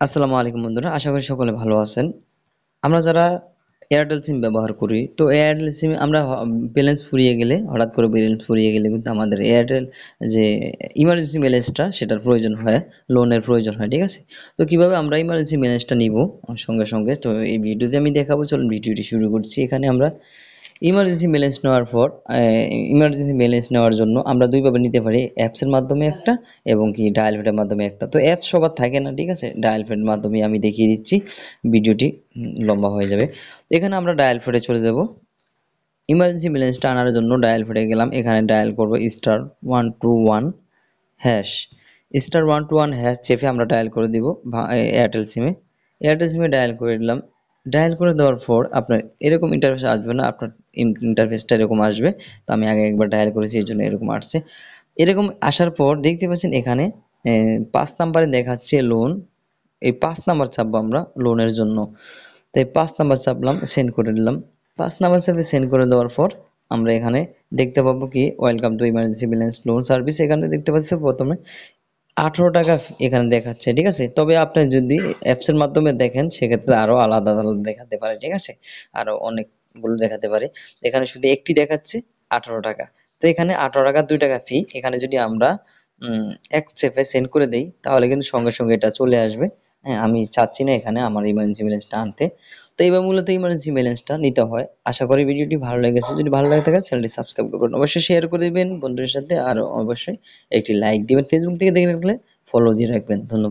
আসসালামু আলাইকুম বন্ধুরা, আশা করি সকলে ভালো আছেন। আমরা যারা এয়ারটেল সিম ব্যবহার করি, তো এয়ারটেল সিম আমরা ব্যালেন্স ফুরিয়ে গেলে, হঠাৎ করে ব্যালেন্স ফুরিয়ে গেলে কিন্তু আমাদের এয়ারটেল যে ইমার্জেন্সি ব্যালেন্সটা সেটার প্রয়োজন হয়, লোনের প্রয়োজন হয়, ঠিক আছে? তো কিভাবে আমরা ইমার্জেন্সি ব্যালেন্সটা নিব সঙ্গে সঙ্গে, তো এই ভিডিওতে আমি দেখাবো। চলুন ভিডিওটি শুরু করছি। এখানে আমরা ইমার্জেন্সি ব্যালেন্স নেওয়ার পর ইমার্জেন্সি ব্যালেন্স নেওয়ার জন্য আমরা দুইভাবে নিতে পারি, অ্যাপসের মাধ্যমে একটা এবং কি ডায়াল প্যাডের মাধ্যমে একটা। তো অ্যাপস সবার থাকে না, ঠিক আছে? ডায়াল প্যাডের মাধ্যমে আমি দেখিয়ে দিচ্ছি, ভিডিওটি লম্বা হয়ে যাবে। এখানে আমরা ডায়াল প্যাডে চলে যাব। ইমার্জেন্সি ব্যালেন্সটা আনার জন্য ডায়াল প্যাডে গেলাম। এখানে ডায়াল করব *121# *121# চেপে আমরা ডায়াল করে দিব এয়ারটেল সিমে। এয়ারটেল সিমে ডায়াল করে দিলাম। ডায়াল করে দেওয়ার পর আপনার এরকম ইন্টারফেস আসবে না, আপনার ইন্টারফেসটা এরকম আসবে। তো আমি আগে একবার ডায়াল করেছি, এর জন্য এরকম আসছে। এরকম আসার পর দেখতে পাচ্ছেন এখানে ৫ নাম্বারে দেখাচ্ছে লোন। এই ৫ নাম্বার চাপবো আমরা লোনের জন্য। তাই ৫ নাম্বার চাপলাম, সেন্ড করে দিলাম। ৫ নাম্বার চেপে সেন্ড করে দেওয়ার পর আমরা এখানে দেখতে পাবো কি, welcome to emergency balance loan service. এখানে দেখতে পাচ্ছি প্রথমে ৳১৮ এখানে দেখাচ্ছে, ঠিক আছে? তবে আপনি যদি অ্যাপসের মাধ্যমে দেখেন সেক্ষেত্রে আরো আলাদা আলাদা দেখাতে পারে, ঠিক আছে? আরো অনেকগুলো দেখাতে পারে। এখানে শুধু একটি দেখাচ্ছে ৳১৮। তো এখানে ৳১৮ ৳২ ফি। এখানে যদি আমরা এক চেপে সেন্ড করে দেই তাহলে কিন্তু সঙ্গে সঙ্গে এটা চলে আসবে। হ্যাঁ, আমি চাচ্ছি না এখানে আমার ইমার্জেন্সি ব্যালেন্সটা আনতে। তো এইবার মূলত ইমার্জেন্সি ব্যালেন্সটা নিতে হয়। আশা করি ভিডিওটি ভালো লেগেছে। যদি ভালো লাগে থাকে চ্যানেলটি সাবস্ক্রাইব করবেন, অবশ্যই শেয়ার করে দিবেন বন্ধুদের সাথে, আর অবশ্যই একটি লাইক দিবেন। ফেসবুক থেকে দেখে রাখলে ফলো দিয়ে রাখবেন। ধন্যবাদ।